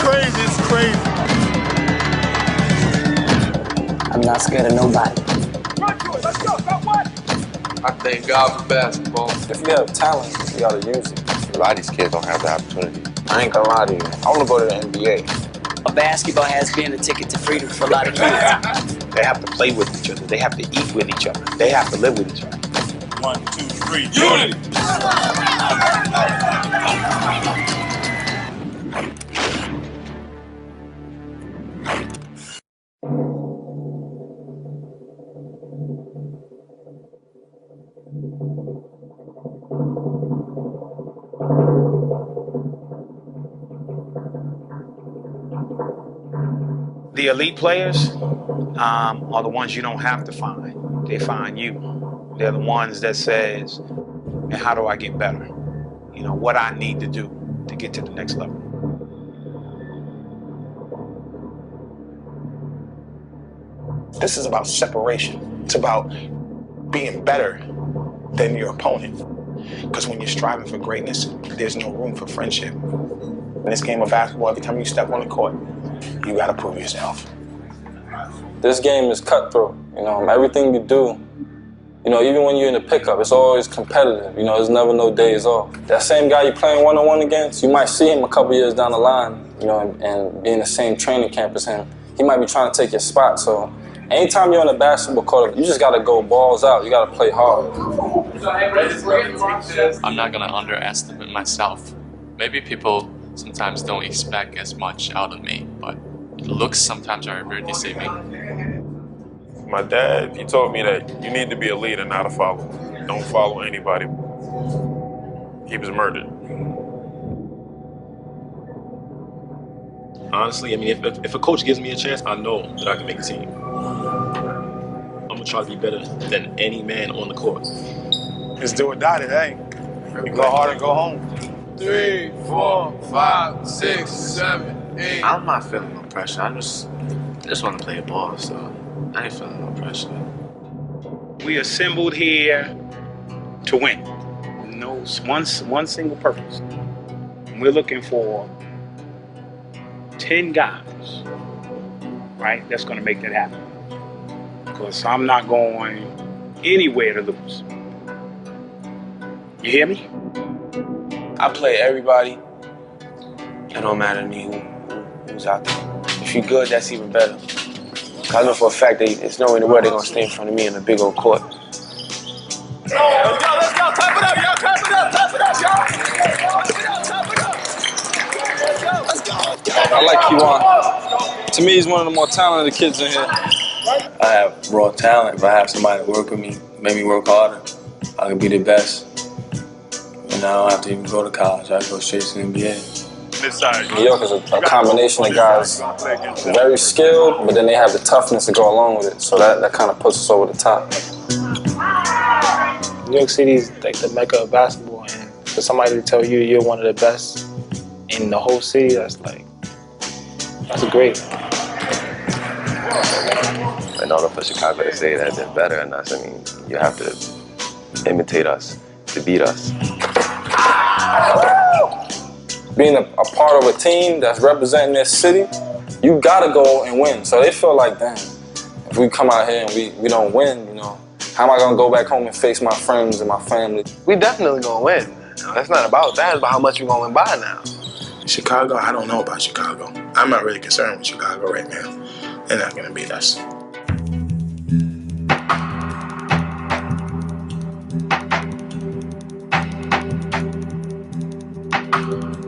crazy, it's crazy. I'm not scared of nobody. Let's go, what? I thank God for basketball. If you have talent, you gotta use it. A lot of these kids don't have the opportunity. I ain't gonna lie to you. I wanna go to the NBA. Basketball has been a ticket to freedom for a lot of kids. They have to play with each other. They have to eat with each other. They have to live with each other. 1, 2, 3, unity! The elite players are the ones you don't have to find. They find you. They're the ones that says, and how do I get better? You know, what I need to do to get to the next level. This is about separation. It's about being better than your opponent. Because when you're striving for greatness, there's no room for friendship. In this game of basketball, every time you step on the court, you gotta prove yourself. This game is cutthroat. You know, everything you do, you know, even when you're in the pickup, it's always competitive. You know, there's never no days off. That same guy you're playing one-on-one against, you might see him a couple years down the line, you know, and be in the same training camp as him. He might be trying to take your spot. So anytime you're on a basketball court, you just gotta go balls out. You gotta play hard. I'm not gonna underestimate myself. Maybe people sometimes don't expect as much out of me, but looks sometimes are very deceiving. My dad, he told me that you need to be a leader, not a follower. Don't follow anybody. He was murdered. Honestly, I mean, if a coach gives me a chance, I know that I can make a team. I'm gonna try to be better than any man on the court. It's do or die today. You go hard or go home. 3, 4, 5, 6, 7, 8. I'm not feeling no pressure. I just want to play ball, so I ain't feeling no pressure. We assembled here to win. No one single purpose. We're looking for 10 guys, right? That's gonna make that happen. Because I'm not going anywhere to lose. You hear me? I play everybody. It don't matter to me who's out there. If you're good, that's even better. I know for a fact that there's no way in the world they're gonna stay in front of me in a big old court. Let's go, clap it up, y'all, clap it up, y'all. Clap it up. Let's go. I like Kiwan. To me, he's one of the more talented kids in here. I have raw talent. If I have somebody to work with me, make me work harder, I can be the best. And I don't have to even go to college. I go straight to the NBA. New York is a combination of guys very skilled, but then they have the toughness to go along with it. So that kind of puts us over the top. New York City is like the mecca of basketball, and for somebody to tell you you're one of the best in the whole city, that's great. In order for Chicago to say that they're better than us, I mean, you have to imitate us to beat us. Being a part of a team that's representing this city, you gotta go and win. So they feel like, damn, if we come out here and we don't win, you know, how am I gonna go back home and face my friends and my family? We definitely gonna win. That's not about that, it's about how much we're gonna win by now. Chicago, I don't know about Chicago. I'm not really concerned with Chicago right now. They're not gonna beat us.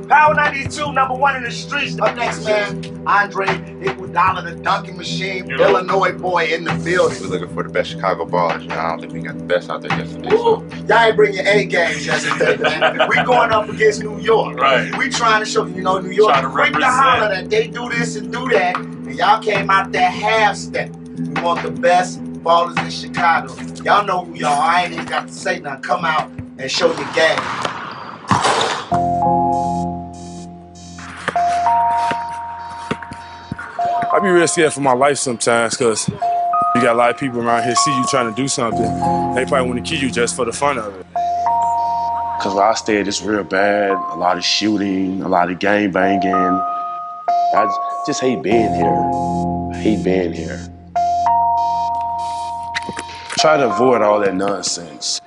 Power 92, #1 in the streets. Up next, man, Andre Iguodala, the dunking machine, Illinois boy in the building. We're looking for the best Chicago ballers. You know, I don't think we got the best out there yesterday. So. Y'all ain't bring your A games yesterday, man. We going up against New York. Right. We trying to show you, know, New York quick to holler that they do this and do that, and y'all came out there half step. We want the best ballers in Chicago. Y'all know who y'all are. I ain't even got to say nothing. Come out and show your game. I be real scared for my life sometimes because you got a lot of people around here see you trying to do something. They probably want to kill you just for the fun of it. Because where I stayed, it's real bad. A lot of shooting, a lot of gang banging. I just hate being here. I hate being here. Try to avoid all that nonsense.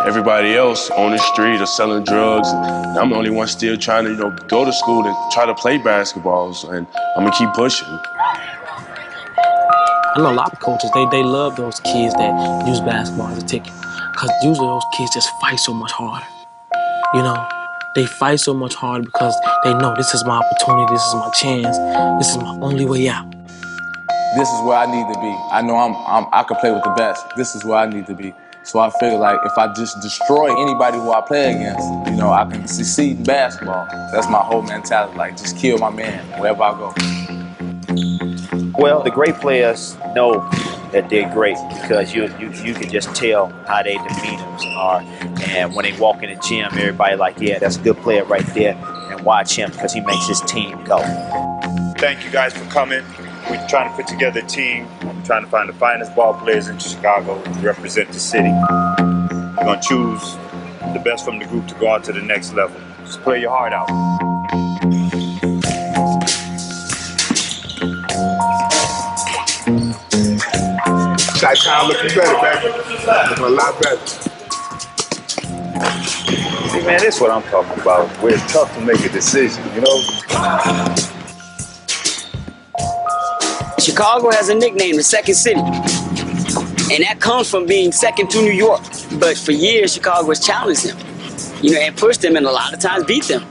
Everybody else on the street are selling drugs, and I'm the only one still trying to, go to school and try to play basketball, and I'm gonna keep pushing. I know a lot of coaches, they love those kids that use basketball as a ticket, because usually those kids just fight so much harder. They fight so much harder because they know this is my opportunity, this is my chance, this is my only way out. This is where I need to be. I know I can play with the best. This is where I need to be. So I feel like if I just destroy anybody who I play against, I can succeed in basketball. That's my whole mentality. Like, just kill my man wherever I go. Well, the great players know that they're great because you can just tell how their demeanors are. And when they walk in the gym, everybody like, yeah, that's a good player right there. And watch him because he makes his team go. Thank you guys for coming. We're trying to put together a team. We're trying to find the finest ball players in Chicago to represent the city. We're going to choose the best from the group to go on to the next level. Just play your heart out. Chi-Town looking better, baby. Looking a lot better. See, man, that's what I'm talking about. Where it's tough to make a decision, Chicago has a nickname, the second city. And that comes from being second to New York. But for years, Chicago has challenged them, and pushed them and a lot of times beat them.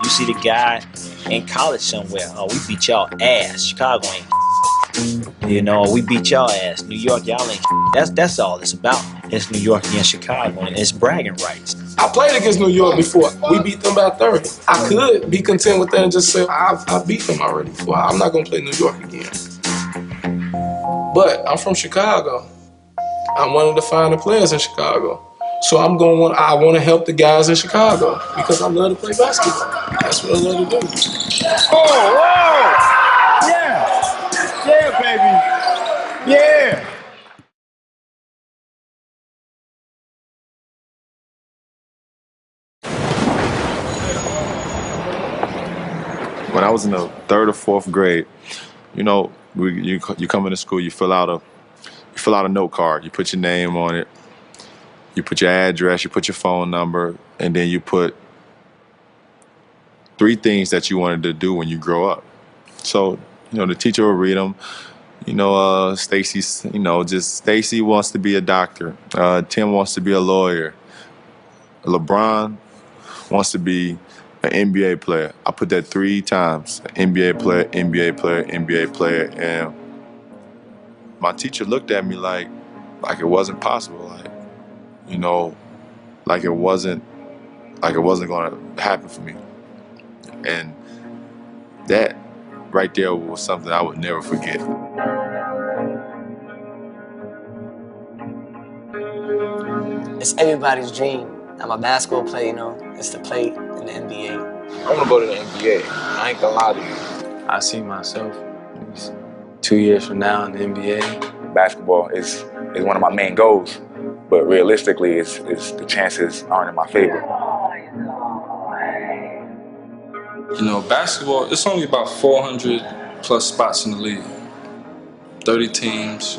You see the guy in college somewhere, oh, we beat y'all ass. Chicago ain't. We beat y'all ass. New York, y'all ain't. That's all it's about. It's New York against Chicago, and it's bragging rights. I played against New York before. We beat them by 30. I could be content with that and just say, I beat them already before. I'm not going to play New York again. But I'm from Chicago. I'm one of the finer players in Chicago. So I want to help the guys in Chicago because I love to play basketball. That's what I love to do. Oh, wow! Yeah! Yeah, baby! Yeah! When I was in the 3rd or 4th grade, you come into school, you fill out a note card. You put your name on it. You put your address. You put your phone number, and then you put 3 things that you wanted to do when you grow up. So the teacher will read them. Stacy wants to be a doctor. Tim wants to be a lawyer. LeBron wants to be an NBA player. I put that 3 times. NBA player, NBA player, NBA player. And my teacher looked at me like it wasn't possible. Like it wasn't going to happen for me. And that right there was something I would never forget. It's everybody's dream. I'm a basketball player, it's to play in the NBA. I want to go to the NBA. I ain't gonna lie to you. I see myself 2 years from now in the NBA. Basketball is one of my main goals, but realistically, the chances aren't in my favor. Basketball, it's only about 400 plus spots in the league. 30 teams,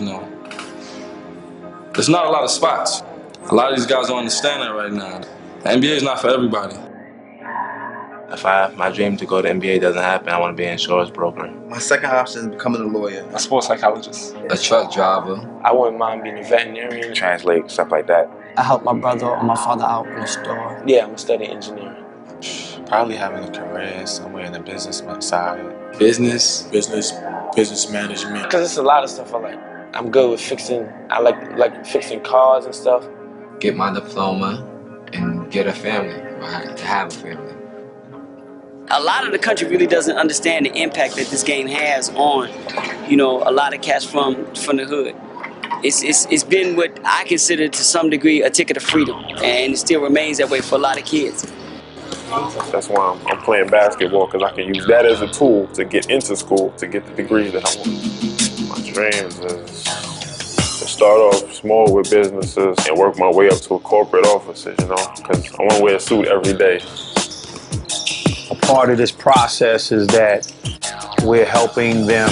There's not a lot of spots. A lot of these guys don't understand that right now. The NBA is not for everybody. If my dream to go to the NBA doesn't happen, I want to be an insurance broker. My second option is becoming a lawyer. A sports psychologist. A truck driver. I wouldn't mind being a veterinarian. Translate, stuff like that. I help my brother or my father out in the store. Yeah, I'm studying engineering. Probably having a career somewhere in the business side. Business management. Because it's a lot of stuff I like. I'm good with fixing. I like fixing cars and stuff. Get my diploma and get a family, or have a family. A lot of the country really doesn't understand the impact that this game has on, a lot of cats from the hood. It's been what I consider to some degree a ticket of freedom, and it still remains that way for a lot of kids. That's why I'm playing basketball, because I can use that as a tool to get into school, to get the degree that I want. My dreams is to start off small with businesses and work my way up to a corporate offices, because I want to wear a suit every day. a part of this process is that we're helping them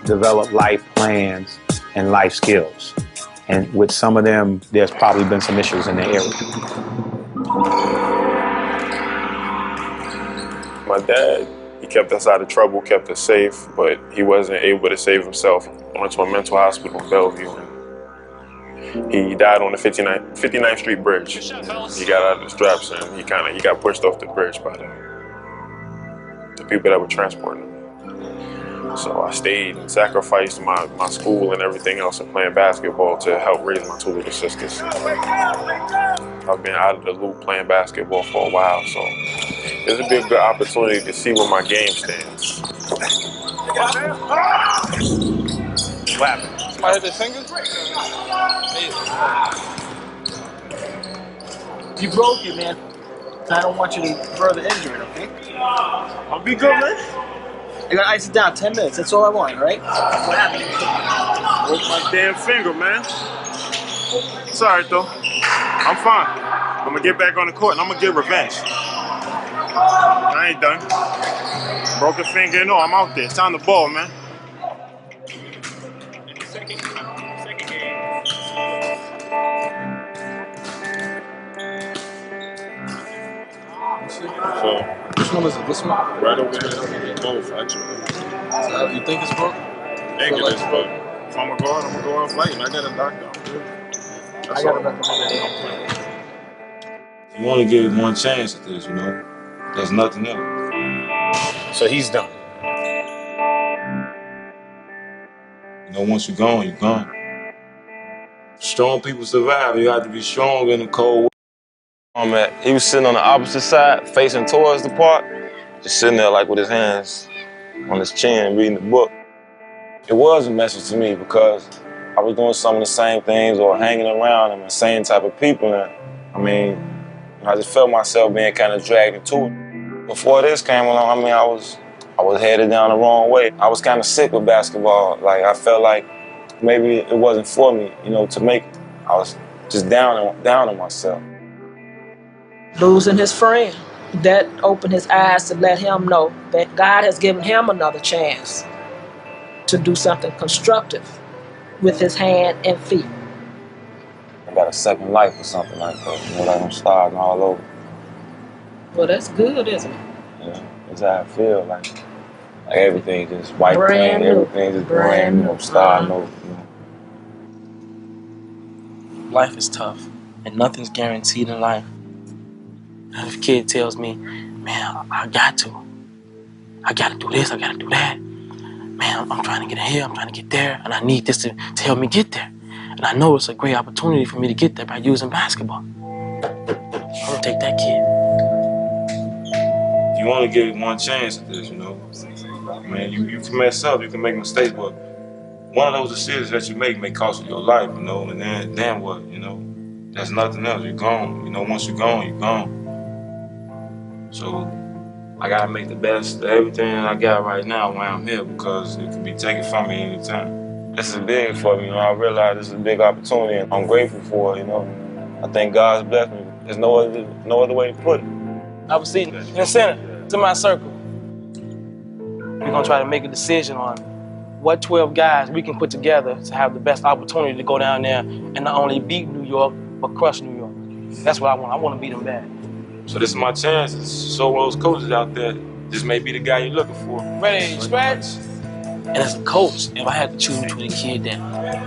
develop life plans and life skills. And with some of them, there's probably been some issues in the area. My dad, he kept us out of trouble, kept us safe, but he wasn't able to save himself. I went to a mental hospital in Bellevue, and he died on the 59th Street Bridge. He got out of the straps and he got pushed off the bridge by the people that were transporting him. So I stayed and sacrificed my school and everything else and playing basketball to help raise my two little sisters. I've been out of the loop playing basketball for a while, so this would be a good opportunity to see where my game stands. What happened? Somebody hit their fingers? You broke it, man. I don't want you to further injure it, okay? I'll be good, man. I gotta ice it down 10 minutes. That's all I want, all right? What happened? Broke my damn finger, man. It's all right, though. I'm fine. I'm gonna get back on the court and I'm gonna get revenge. I ain't done. Broke a finger and all. I'm out there. It's time to ball, man. So, which one is it? This one? Right over there. Both, actually. So, you think it's broken? I think it is, but if I'm a guard, I'm gonna go out fighting. I got a doctor. I gotta recommend that they don't play. You only give it one chance at this, you know? There's nothing else. So he's done. You know, once you're gone, you're gone. Strong people survive. You have to be strong in the cold weather. He was sitting on the opposite side, facing towards the park, just sitting there like with his hands on his chin, reading the book. It was a message to me because I was doing some of the same things or hanging around and the same type of people. And I mean, I just felt myself being kind of dragged into it. Before this came along, I mean, I was headed down the wrong way. I was kind of sick with basketball. Like, I felt like maybe it wasn't for me, you know, to make it. I was just down on myself. Losing his friend, that opened his eyes to let him know that God has given him another chance to do something constructive with his hand and feet. I got a second life or something like that, you know, like I'm starting all over. Well, that's good, isn't it? Yeah, that's how I feel, like everything just white Brand clean, new. everything just brand new, starting over, you know. Life is tough, and nothing's guaranteed in life. And if a kid tells me, man, I got to do this, I gotta do that. Man, I'm trying to get in here, I'm trying to get there, and I need this to help me get there. And I know it's a great opportunity for me to get there by using basketball. I'm gonna take that kid. You only give it one chance at this, you know? Man, you can mess up, you can make mistakes, but one of those decisions that you make may cost you your life, you know, and then what, you know? There's nothing else, you're gone. You know, once you're gone, you're gone. So I gotta make the best of everything I got right now while I'm here because it can be taken from me anytime. This is big for me, you know. I realize this is a big opportunity and I'm grateful for it, you know. I think God's blessed me. There's no other way to put it. I was sitting in the center, to my circle. We're gonna try to make a decision on what 12 guys we can put together to have the best opportunity to go down there and not only beat New York, but crush New York. That's what I want. I want to beat them bad. So this is my chance to show those coaches out there, this may be the guy you're looking for. Ready, stretch? And as a coach, if I had to choose between a kid that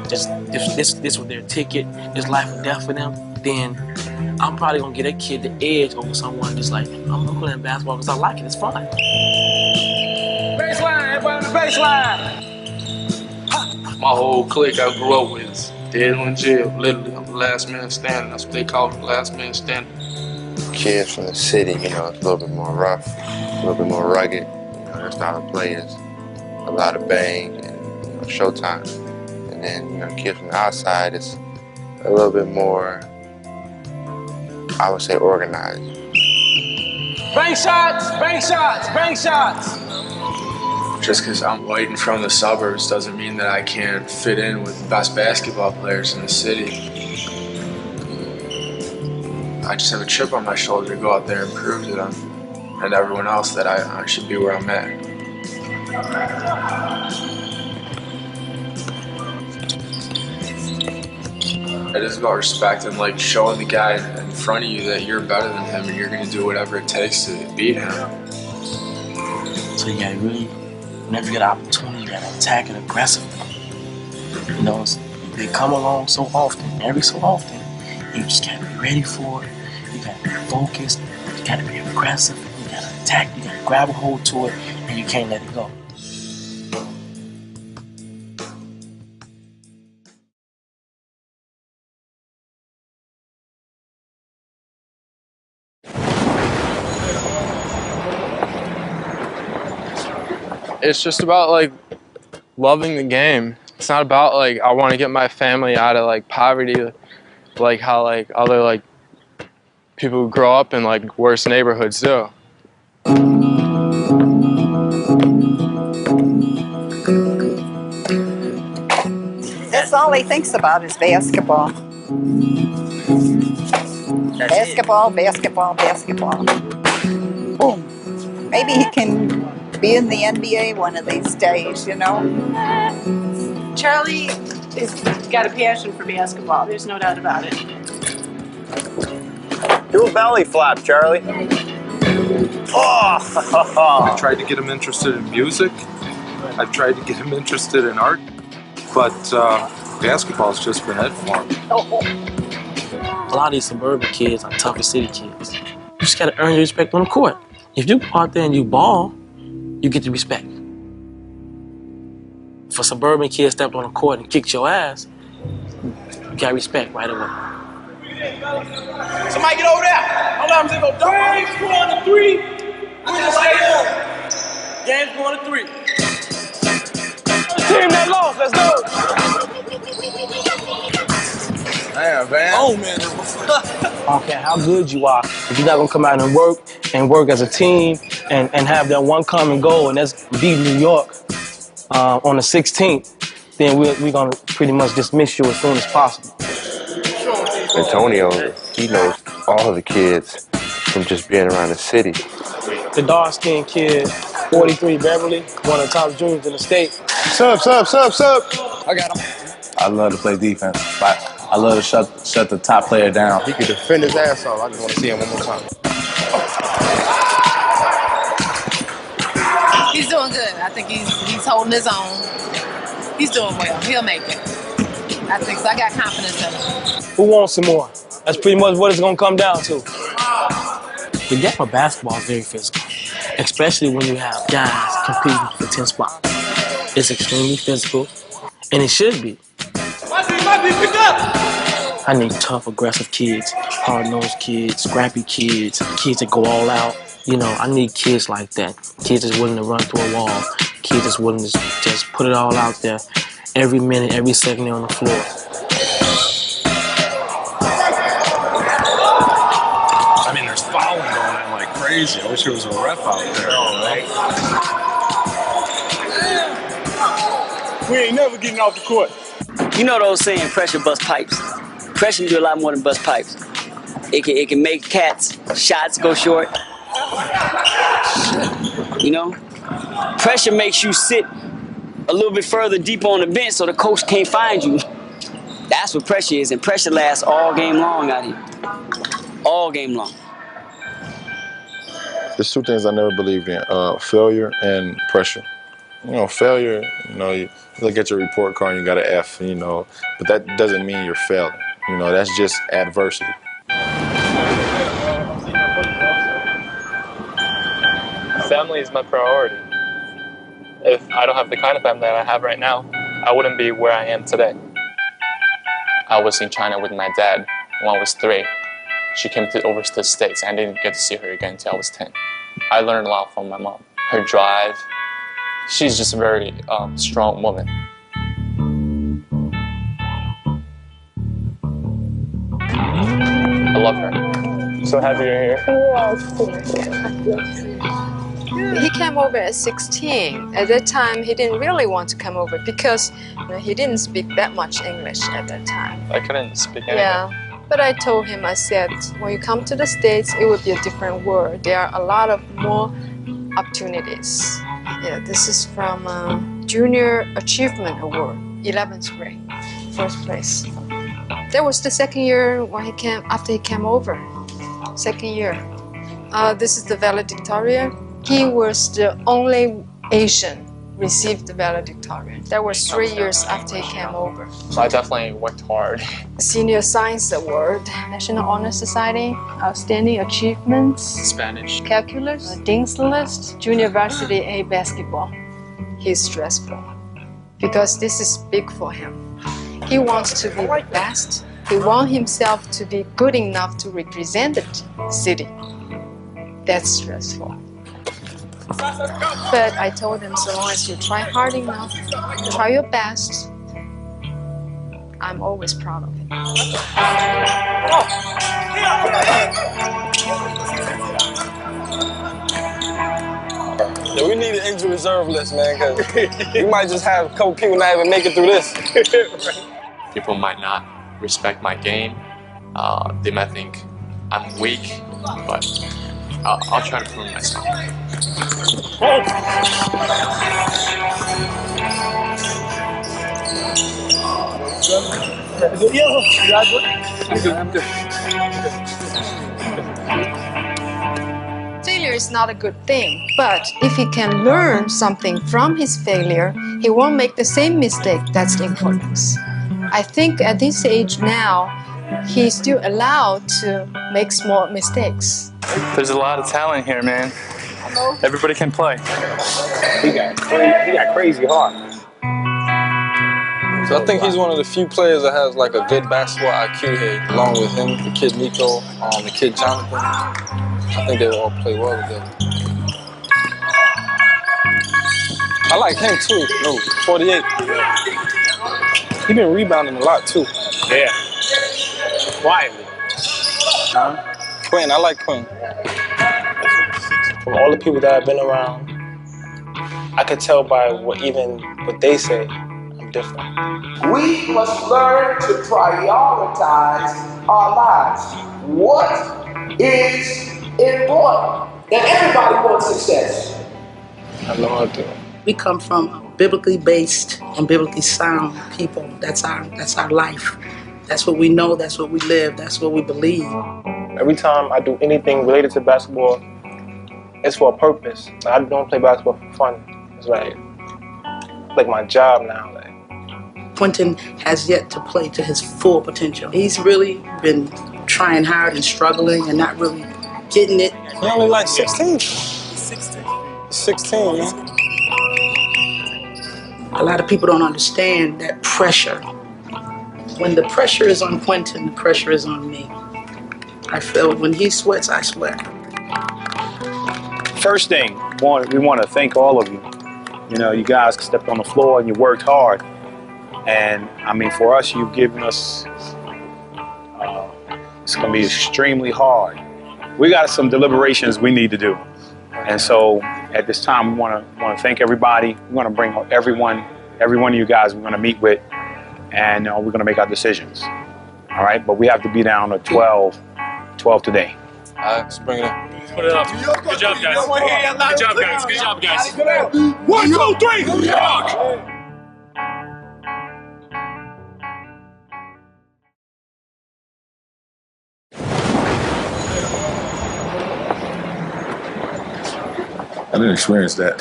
just this was their ticket, this life or death for them, then I'm probably gonna get that kid the edge over someone just like, I'm playing basketball because I like it, it's fun. Baseline, everybody on the baseline. My whole clique I grew up with is dead in jail. Literally, I'm the last man standing. That's what they call it, the last man standing. Kids from the city, you know, it's a little bit more rough, a little bit more rugged. You know, their style of play is a lot of bang and, you know, showtime. And then, you know, kids from the outside is a little bit more, I would say, organized. Bank shots, bank shots, bank shots. Just because I'm white and from the suburbs doesn't mean that I can't fit in with the best basketball players in the city. I just have a chip on my shoulder to go out there and prove to them and everyone else that I should be where I'm at. It is about respect and like showing the guy in front of you that you're better than him and you're gonna do whatever it takes to beat him. So you gotta really, whenever you get an opportunity, you gotta attack it aggressively. You know, they come along so often, every so often. You just gotta be ready for it. You gotta be focused. You gotta be aggressive. You gotta attack. You gotta grab a hold to it, and you can't let it go. It's just about like loving the game. It's not about like I want to get my family out of like poverty, like how like other like people who grow up in like worse neighborhoods do. That's all he thinks about is basketball. Basketball, basketball, basketball. Boom. Maybe he can be in the NBA one of these days, you know? Charlie has got a passion for basketball. There's no doubt about it. Do a belly flap, Charlie. Oh! I tried to get him interested in music. I've tried to get him interested in art. But basketball's just been it for him. A lot of these suburban kids are tougher city kids. You just gotta earn your respect on the court. If you go out there and you ball, you get the respect. If a suburban kid stepped on the court and kicked your ass, you got respect right away. Somebody get over there. Hold on, I'm going Game's going to 3. Game's going to 3. Team that lost, let's go. Damn, man. Oh, man. I don't care how good you are, if you're not gonna come out and work as a team and have that one common goal, and that's beat New York on the 16th, then we're gonna pretty much dismiss you as soon as possible. Antonio, he knows all the kids from just being around the city. The dark-skinned kid, 43 Beverly, one of the top juniors in the state. Sub. I got him. I love to play defense. I love to shut the top player down. He could defend his ass off. I just want to see him one more time. He's doing good. I think he's holding his own. He's doing well. He'll make it. I think so. I got confidence in him. Who wants some more? That's pretty much what it's gonna come down to. The game of basketball is very physical, especially when you have guys competing for 10 spots. It's extremely physical, and it should be. Might be picked up. I need tough, aggressive kids, hard-nosed kids, scrappy kids, kids that go all out. You know, I need kids like that. Kids that's willing to run through a wall. Kids that's willing to just put it all out there. Every minute, every second they're on the floor. I mean, there's fouling going on like crazy. I wish there was a ref out there. We ain't never getting off the court. You know those saying, pressure busts pipes. Pressure can do a lot more than bust pipes. It can make cats' shots go short. You know? Pressure makes you sit a little bit further deep on the bench so the coach can't find you. That's what pressure is, and pressure lasts all game long out here. All game long. There's two things I never believed in, failure and pressure. You know, failure, you know, you look at your report card and you got an F, you know, but that doesn't mean you're failing. You know, that's just adversity. Family is my priority. If I don't have the kind of family that I have right now, I wouldn't be where I am today. I was in China with my dad when I was 3. She came over to the States and I didn't get to see her again until I was 10. I learned a lot from my mom. Her drive, she's just a very strong woman. I love her. So happy you're here. He came over at 16. At that time, he didn't really want to come over because he didn't speak that much English at that time. I couldn't speak anything. Yeah. But I told him, I said, when you come to the States, it will be a different world. There are a lot of more opportunities. Yeah, this is from Junior Achievement Award, 11th grade, first place. That was the second year when he came, after he came over, second year. This is the valedictorian. He was the only Asian received the valedictorian. That was 3 years after he came over. So I definitely worked hard. Senior Science Award, National Honor Society, Outstanding Achievements, Spanish, Calculus, Dean's List, Junior Varsity A Basketball. He's stressful because this is big for him. He wants to be the best. He wants himself to be good enough to represent the city. That's stressful. But I told him, so long as you try hard enough, try your best, I'm always proud of it. Yeah, we need an injury reserve list, man, because we might just have a couple people not even make it through this. People might not respect my game. They might think I'm weak, but I'll try to prove myself. Failure is not a good thing, but if he can learn something from his failure, he won't make the same mistake. That's the importance. I think at this age now, he's still allowed to make small mistakes. There's a lot of talent here, man. Everybody can play. He got crazy heart. So I think he's one of the few players that has like a good basketball IQ here, along with him, the kid Nico, the kid Jonathan. I think they will all play well together. I like him too. No, 48. He been rebounding a lot too. Yeah. Quietly. Quinn, I like Quinn. From all the people that I've been around, I could tell by what they say, I'm different. We must learn to prioritize our lives. What is important? That everybody wants success. I know I do. We come from biblically based and biblically sound people. That's our life. That's what we know, that's what we live, that's what we believe. Every time I do anything related to basketball, it's for a purpose. I don't play basketball for fun. It's like my job now. Quentin has yet to play to his full potential. He's really been trying hard and struggling and not really getting it. He only like 16. 16, man. A lot of people don't understand that pressure. When the pressure is on Quentin, the pressure is on me. I feel when he sweats, I sweat. First thing, we want to thank all of you. You know, you guys stepped on the floor and you worked hard. And I mean, for us, you've given us, it's going to be extremely hard. We got some deliberations we need to do. And so at this time, we want to thank everybody. We want to bring every one of you guys we're going to meet with, and we're going to make our decisions. All right, but we have to be down to 12 today. All right, let's bring it up. Put it up. Good job, guys. Good job, guys. Good job, guys. 1, 2, 3, New York! I didn't experience that.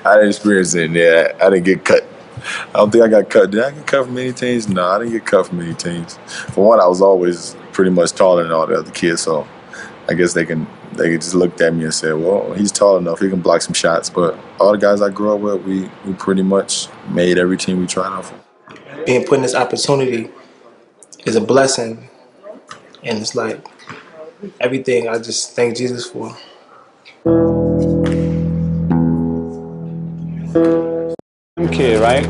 I didn't experience it. Yeah, I didn't get cut. I don't think I got cut. Did I get cut from many teams? No, I didn't get cut from many teams. For one, I was always pretty much taller than all the other kids, so I guess they just looked at me and said, well, he's tall enough, he can block some shots. But all the guys I grew up with, we pretty much made every team we tried out for. Being put in this opportunity is a blessing, and it's like everything I just thank Jesus for. Kid, right?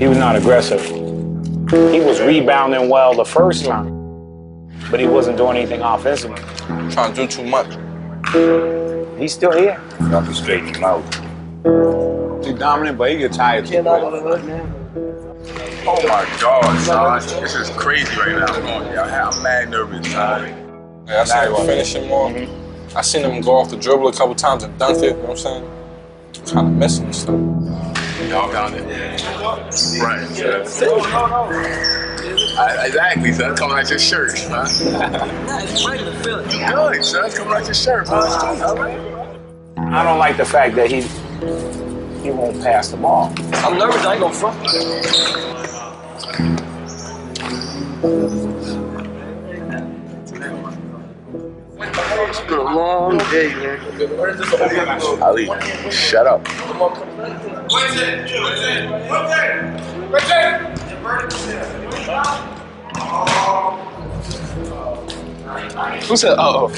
He was not aggressive. He was rebounding well the first time, but he wasn't doing anything offensively. Trying to do too much. He's still here. You have to straighten him out. He's dominant, but he gets tired. Oh my God, son. This is crazy right now. I'm mad nervous, son. Yeah, I seen him finish him off. I seen him go off the dribble a couple times and dunk it, you know what I'm saying? Kind of missing and stuff. Y'all got it. Right. Exactly, son. Coming out your shirt, man. Good, son. Coming out your shirt, man. I don't like the fact that he won't pass the ball. I'm nervous. I ain't gonna front. It's been a long day, man. Ali, shut up. Who said, uh-oh?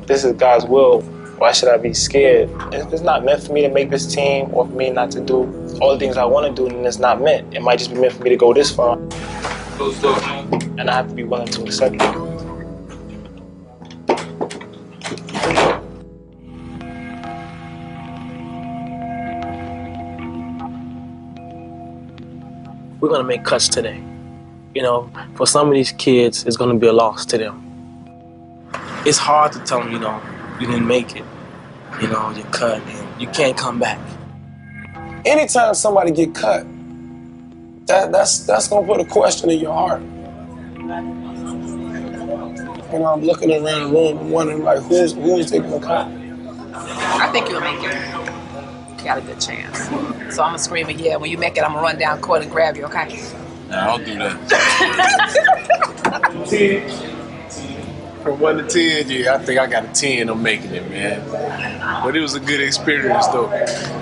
This is God's will. Why should I be scared? If it's not meant for me to make this team or for me not to do all the things I want to do, then it's not meant. It might just be meant for me to go this far. And I have to be willing to accept it. We're gonna make cuts today. You know, for some of these kids, it's gonna be a loss to them. It's hard to tell them, you know, you didn't make it. You know, you're cut and you can't come back. Anytime somebody get cut, that's gonna put a question in your heart. You know, I'm looking around the room, I'm wondering like, who's taking a cut? I think you'll make it. You got a good chance. So I'm gonna scream it, yeah, when you make it, I'm gonna run down court and grab you, okay? Nah, I'll do that. From 1 to 10, yeah, I think I got a 10 on making it, man. But it was a good experience, though.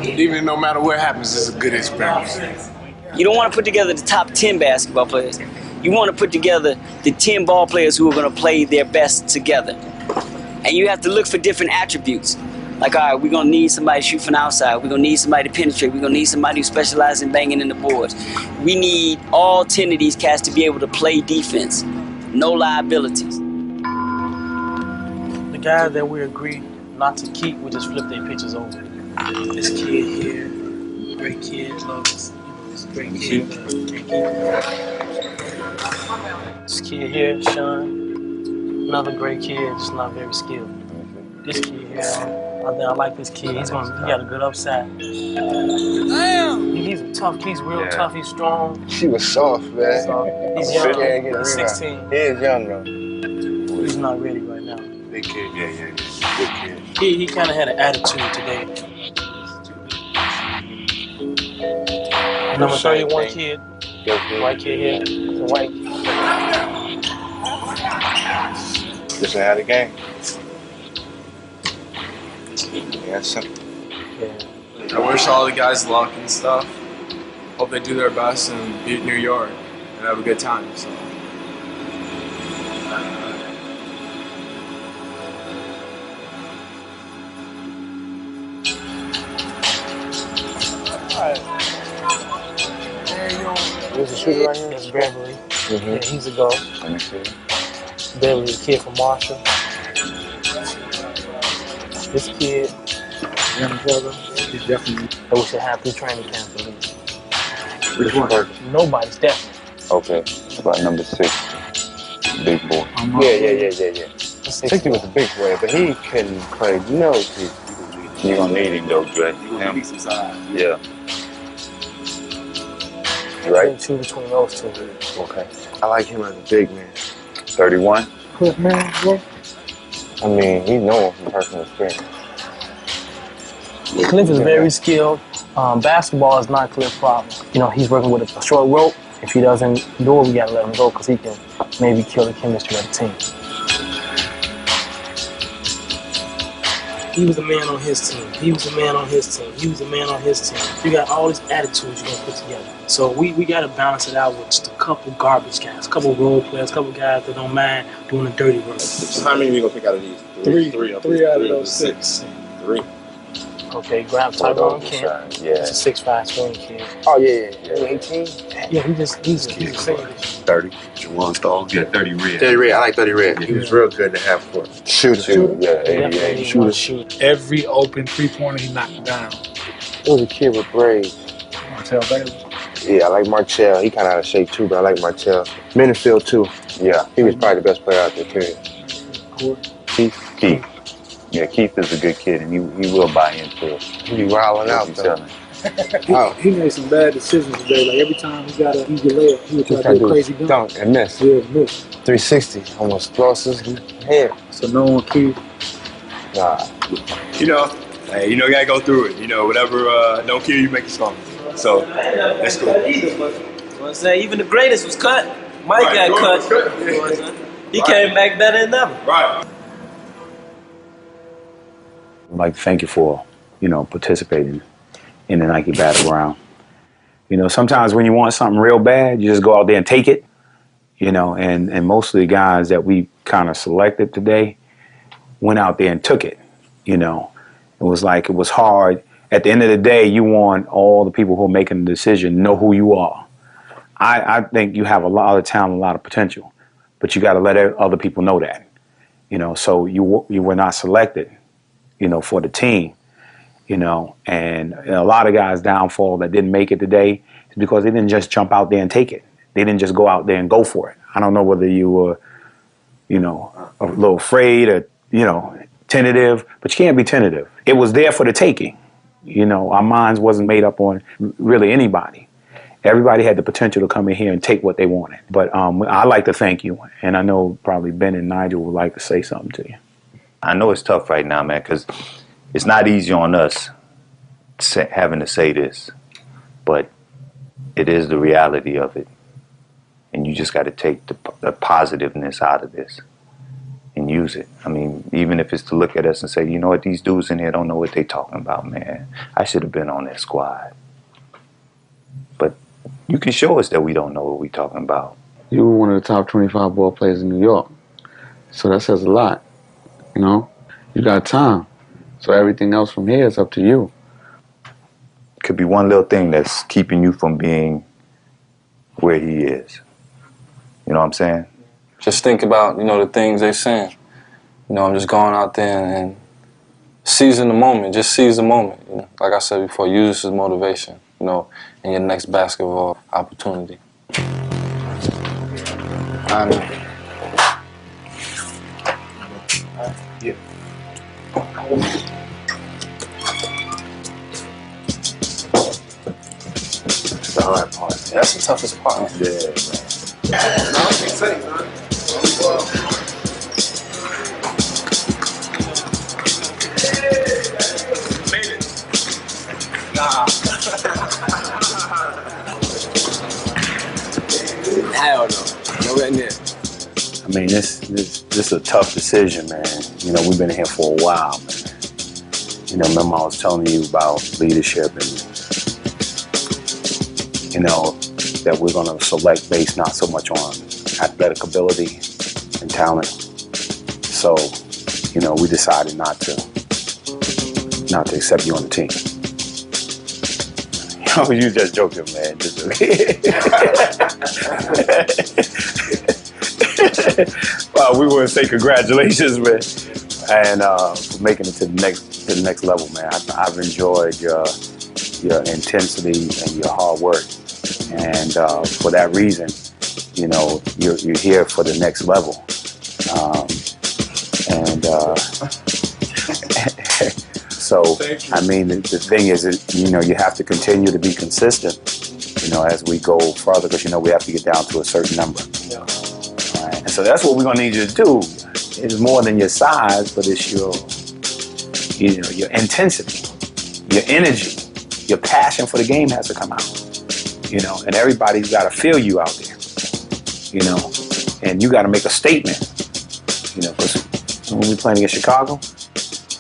Even no matter what happens, it's a good experience. You don't want to put together the top 10 basketball players. You want to put together the 10 ball players who are going to play their best together. And you have to look for different attributes. Like, all right, we're going to need somebody to shoot from the outside. We're going to need somebody to penetrate. We're going to need somebody who specializes in banging in the boards. We need all 10 of these cats to be able to play defense. No liabilities. The guys that we agree not to keep, we just flip their pictures over. This kid here, great kid, love this, this great kid, great kid. This kid here, Sean, another great kid, just not very skilled. This kid here, I like this kid. He got a good upside. Damn! He's a tough. He's real tough. He's strong. She was soft, man. So, he's young. He's 16. He is young though. He's not ready right now. Big kid, yeah. Big kid. He kind of had an attitude today. Number 31 kid. White kid here. The white kid. Just had a game. Yeah, simple. I wish all the guys luck and stuff. Hope they do their best and beat New York and have a good time. So. There's a shooter right here? That's Beverly. Yeah, he's a go. Let me see. Beverly, the kid from Marshall. This kid, young brother, he's definitely. I wish I had through training camp for me. Which one? Nobody's definitely. Okay, about number 6. Big boy. Yeah. 60 was a big boy, but he couldn't play. No, you're gonna need him though, Dre. Him. Yeah. Right? Choose between those two. Okay. I like him as a big man. 31? Cliff, man, bro. I mean, he knows from personal experience. Cliff is very skilled. Basketball is not Cliff's problem. You know, he's working with a short rope. If he doesn't do it, we gotta let him go because he can maybe kill the chemistry of the team. He was a man on his team. He was a man on his team. He was a man on his team. You got all these attitudes you're gonna put together. So we gotta balance it out with just a couple garbage guys, a couple role players, a couple guys that don't mind doing the dirty work. So how many are we gonna pick out of these? Three out of those 6. 3. Okay, grab Tyrone Kent. Yeah. He's a 6'5" swing kid. Oh yeah. 18? Yeah, he's a senior. 30. Juwan Stall? Yeah, 30 red. 30 red. I like 30 red. He was real good to have for shooter. Yeah, 88. Shooter. Every open 3-pointer he knocked down. It was a kid with braids. Tell Bailey. Yeah, I like Martell. He kind of out of shape too, but I like Martell. Mendenfield too. Yeah, he was probably the best player out there, period. Keith. Yeah, Keith is a good kid, and he will buy into it. He be wilding out, though. He made some bad decisions today. Like every time he got an easy layup, he would try to do a crazy dunk. And miss. Yeah, miss. 360, almost lost his head. So no one Keith. Nah. You know, hey, you gotta go through it. You know, whatever don't kill you, make you stronger. So that's cool. You know what I'm saying? Even the greatest was cut. Mike got cut. You know what I'm saying? He came back better than ever. Right. I'd like to thank you for, participating in the Nike Battleground. Sometimes when you want something real bad, you just go out there and take it. And most of the guys that we kind of selected today went out there and took it. It was hard. At the end of the day, you want all the people who are making the decision know who you are. I think you have a lot of talent, a lot of potential, but you got to let other people know that. So you were not selected, for the team. And a lot of guys' downfall that didn't make it today is because they didn't just jump out there and take it. They didn't just go out there and go for it. I don't know whether you were, a little afraid or, tentative, but you can't be tentative. It was there for the taking. Our minds wasn't made up on really anybody. Everybody had the potential to come in here and take what they wanted. But I'd like to thank you. And I know probably Ben and Nigel would like to say something to you. I know it's tough right now, man, because it's not easy on us having to say this, but it is the reality of it. And you just got to take the positiveness out of this and use it. I mean, even if it's to look at us and say, you know what, these dudes in here don't know what they talking about, man. I should have been on that squad. But you can show us that we don't know what we talking about. You were one of the top 25 ball players in New York. So that says a lot, You got time. So everything else from here is up to you. Could be one little thing that's keeping you from being where he is. You know what I'm saying? Just think about, the things they're saying. I'm just going out there and seizing the moment. Just seize the moment. Like I said before, use this as motivation, in your next basketball opportunity. I know. Yeah. That's the hard part. Yeah, that's the toughest part. Yeah, man. No, I can't say, man. Hell no. Nowhere near. I mean, this is a tough decision, man. We've been here for a while, man. Remember I was telling you about leadership and, that we're going to select based not so much on athletic ability and talent. So, we decided not to accept you on the team. You just joking, man. Just joking. Well, we want to say congratulations, man, and for making it to the next level, man. I've enjoyed your intensity and your hard work, and for that reason, you're here for the next level, So, I mean, the thing is, you have to continue to be consistent, as we go further, because, we have to get down to a certain number. Right? And so that's what we're going to need you to do. It's more than your size, but it's your intensity, your energy, your passion for the game has to come out, and everybody's got to feel you out there, and you got to make a statement, because when we're playing against Chicago,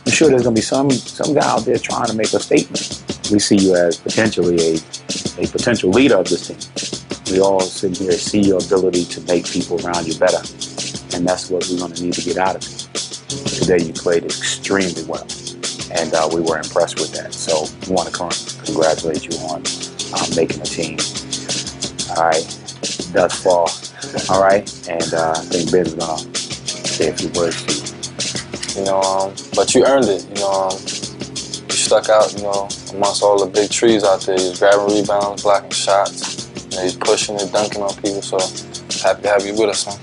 I'm sure there's going to be some guy out there trying to make a statement. We see you as potentially a potential leader of this team. We all sitting here see your ability to make people around you better, and that's what we're going to need to get out of it. Today you played extremely well, and we were impressed with that. So we want to congratulate you on making the team. All right, thus far. All right, and I think Ben's going to say a few words to you. But you earned it, you stuck out, amongst all the big trees out there. You was grabbing rebounds, blocking shots. He's pushing and dunking on people, so happy to have you with us, man.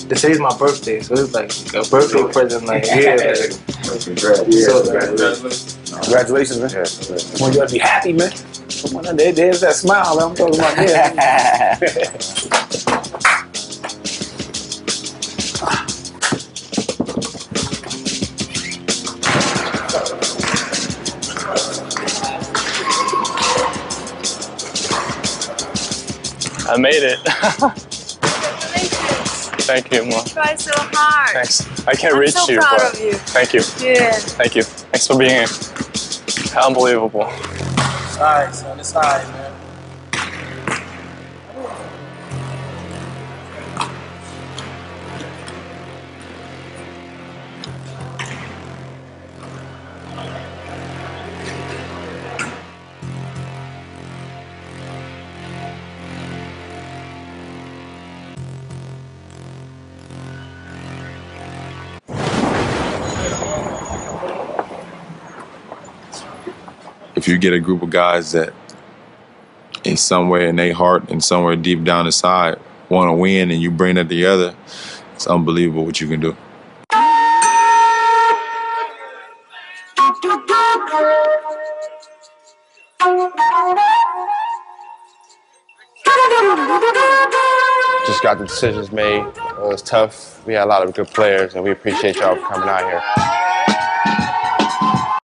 Today's my birthday, so it's like a birthday present. Like, yeah. Congratulations, man. Well, you gotta be happy, man. Come on, there's that smile that I'm talking about there. I made it. Thank you, Mom. You try so hard. Thanks. I can't I'm reach so you, proud but of you. thank you. Good. Thank you. Thanks for being here. Unbelievable. It's alright, son. It's alright, man. If you get a group of guys that in somewhere in their heart and somewhere deep down inside want to win and you bring that together, it's unbelievable what you can do. Just got the decisions made. It was tough. We had a lot of good players, and we appreciate y'all for coming out here.